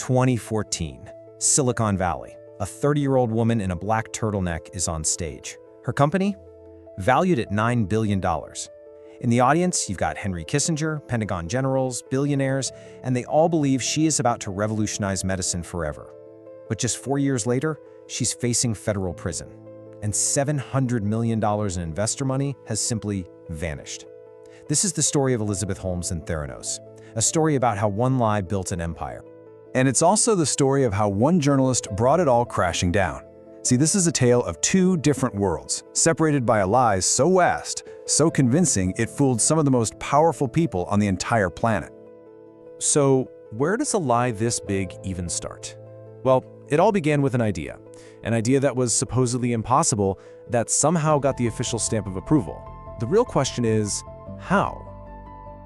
2014, Silicon Valley. A 30-year-old woman in a black turtleneck is on stage. Her company? Valued at $9 billion. In the audience, you've got Henry Kissinger, Pentagon generals, billionaires, and they all believe she is about to revolutionize medicine forever. But just 4 years later, she's facing federal prison. And $700 million in investor money has simply vanished. This is the story of Elizabeth Holmes and Theranos, a story about how one lie built an empire. And it's also the story of how one journalist brought it all crashing down. See, this is a tale of two different worlds, separated by a lie so vast, so convincing it fooled some of the most powerful people on the entire planet. So, where does a lie this big even start? Well, it all began with an idea that was supposedly impossible that somehow got the official stamp of approval. The real question is, how?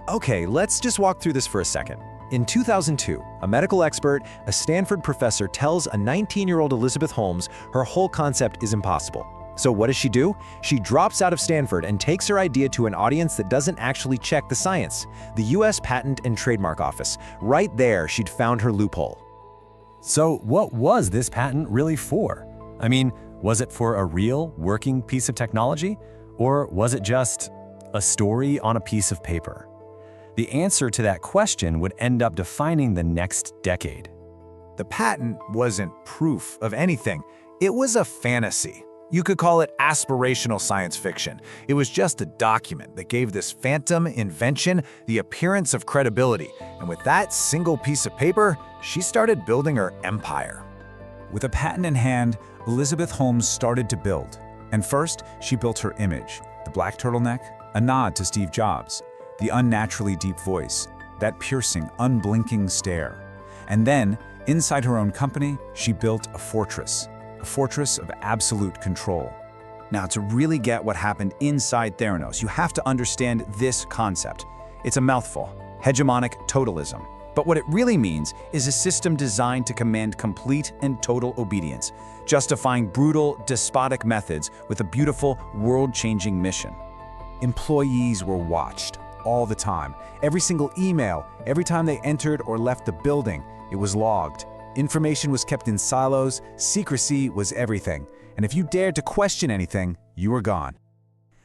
Okay, let's just walk through this for a second. In 2002, a medical expert, a Stanford professor, tells a 19-year-old Elizabeth Holmes her whole concept is impossible. So what does she do? She drops out of Stanford and takes her idea to an audience that doesn't actually check the science, the US Patent and Trademark Office. Right there, she'd found her loophole. So what was this patent really for? I mean, was it for a real, working piece of technology? Or was it just a story on a piece of paper? The answer to that question would end up defining the next decade. The patent wasn't proof of anything. It was a fantasy. You could call it aspirational science fiction. It was just a document that gave this phantom invention the appearance of credibility. And with that single piece of paper, she started building her empire. With a patent in hand, Elizabeth Holmes started to build. And first, she built her image, the black turtleneck, a nod to Steve Jobs, the unnaturally deep voice, that piercing, unblinking stare. And then, inside her own company, she built a fortress of absolute control. Now, to really get what happened inside Theranos, you have to understand this concept. It's a mouthful, hegemonic totalism. But what it really means is a system designed to command complete and total obedience, justifying brutal, despotic methods with a beautiful, world-changing mission. Employees were watched all the time. Every single email, every time they entered or left the building, it was logged. Information was kept in silos, secrecy was everything. And if you dared to question anything, you were gone.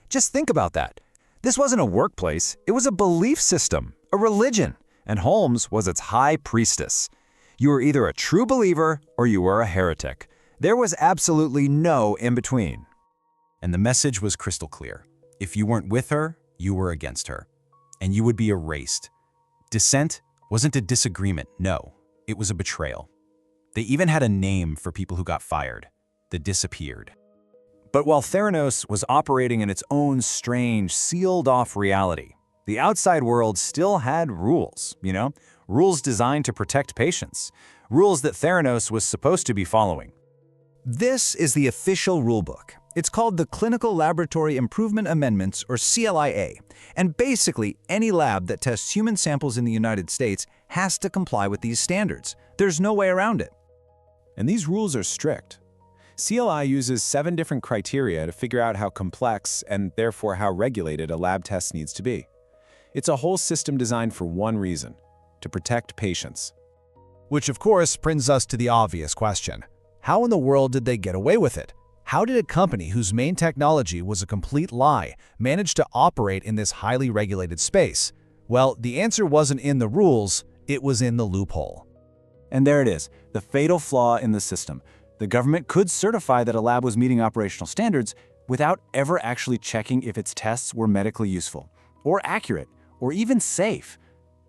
Just think about that. This wasn't a workplace, it was a belief system, a religion. And Holmes was its high priestess. You were either a true believer or you were a heretic. There was absolutely no in-between. And the message was crystal clear. If you weren't with her, you were against her. And you would be erased. Dissent wasn't a disagreement, no. It was a betrayal. They even had a name for people who got fired, the disappeared. But while Theranos was operating in its own strange, sealed-off reality, the outside world still had rules, rules designed to protect patients, rules that Theranos was supposed to be following. This is the official rulebook. It's called the Clinical Laboratory Improvement Amendments, or CLIA, and basically any lab that tests human samples in the United States has to comply with these standards. There's no way around it. And these rules are strict. CLI uses 7 different criteria to figure out how complex and therefore how regulated a lab test needs to be. It's a whole system designed for one reason: to protect patients. Which of course brings us to the obvious question. How in the world did they get away with it? How did a company whose main technology was a complete lie manage to operate in this highly regulated space? Well, the answer wasn't in the rules, it was in the loophole. And there it is, the fatal flaw in the system. The government could certify that a lab was meeting operational standards without ever actually checking if its tests were medically useful, or accurate, or even safe.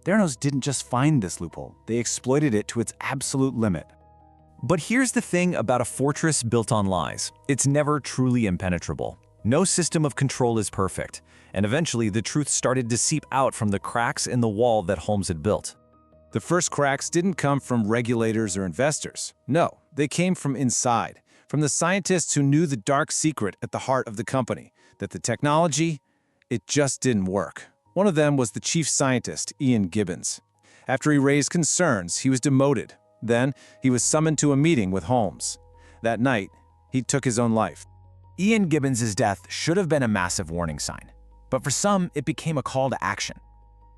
Theranos didn't just find this loophole, they exploited it to its absolute limit. But here's the thing about a fortress built on lies. It's never truly impenetrable. No system of control is perfect, and eventually the truth started to seep out from the cracks in the wall that Holmes had built. The first cracks didn't come from regulators or investors. No, they came from inside, from the scientists who knew the dark secret at the heart of the company, that the technology, it just didn't work. One of them was the chief scientist, Ian Gibbons. After he raised concerns, he was demoted. Then, he was summoned to a meeting with Holmes. That night, he took his own life. Ian Gibbons' death should have been a massive warning sign, but for some, it became a call to action.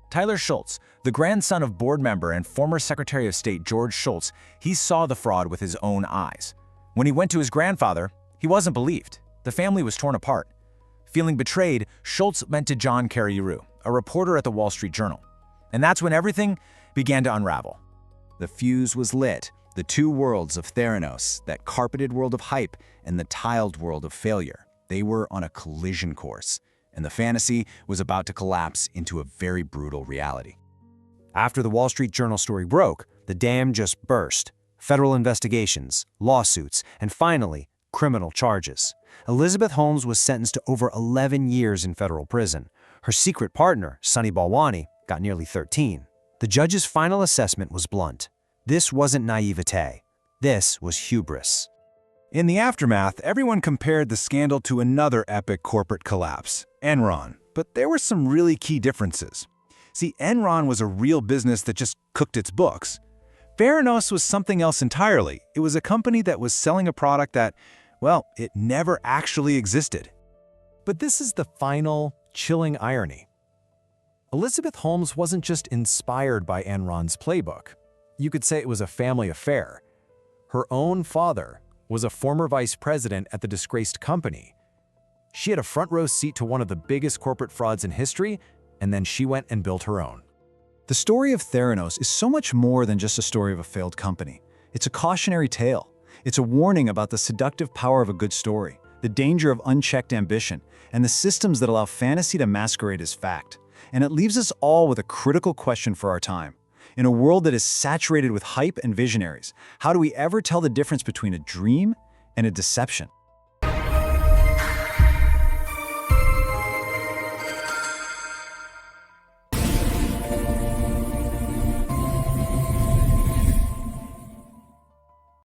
Tyler Shultz, the grandson of board member and former Secretary of State George Shultz, he saw the fraud with his own eyes. When he went to his grandfather, he wasn't believed. The family was torn apart. Feeling betrayed, Shultz went to John Carreyrou, a reporter at the Wall Street Journal. And that's when everything began to unravel. The fuse was lit. The two worlds of Theranos, that carpeted world of hype and the tiled world of failure, they were on a collision course, and the fantasy was about to collapse into a very brutal reality. After the Wall Street Journal story broke, the dam just burst. Federal investigations, lawsuits, and finally, criminal charges. Elizabeth Holmes was sentenced to over 11 years in federal prison. Her secret partner, Sunny Balwani, got nearly 13. The judge's final assessment was blunt. This wasn't naivete. This was hubris. In the aftermath, everyone compared the scandal to another epic corporate collapse, Enron. But there were some really key differences. See, Enron was a real business that just cooked its books. Theranos was something else entirely. It was a company that was selling a product that, well, it never actually existed. But this is the final, chilling irony. Elizabeth Holmes wasn't just inspired by Enron's playbook. You could say it was a family affair. Her own father was a former vice president at the disgraced company. She had a front row seat to one of the biggest corporate frauds in history, and then she went and built her own. The story of Theranos is so much more than just a story of a failed company. It's a cautionary tale. It's a warning about the seductive power of a good story, the danger of unchecked ambition, and the systems that allow fantasy to masquerade as fact. And it leaves us all with a critical question for our time. In a world that is saturated with hype and visionaries, how do we ever tell the difference between a dream and a deception?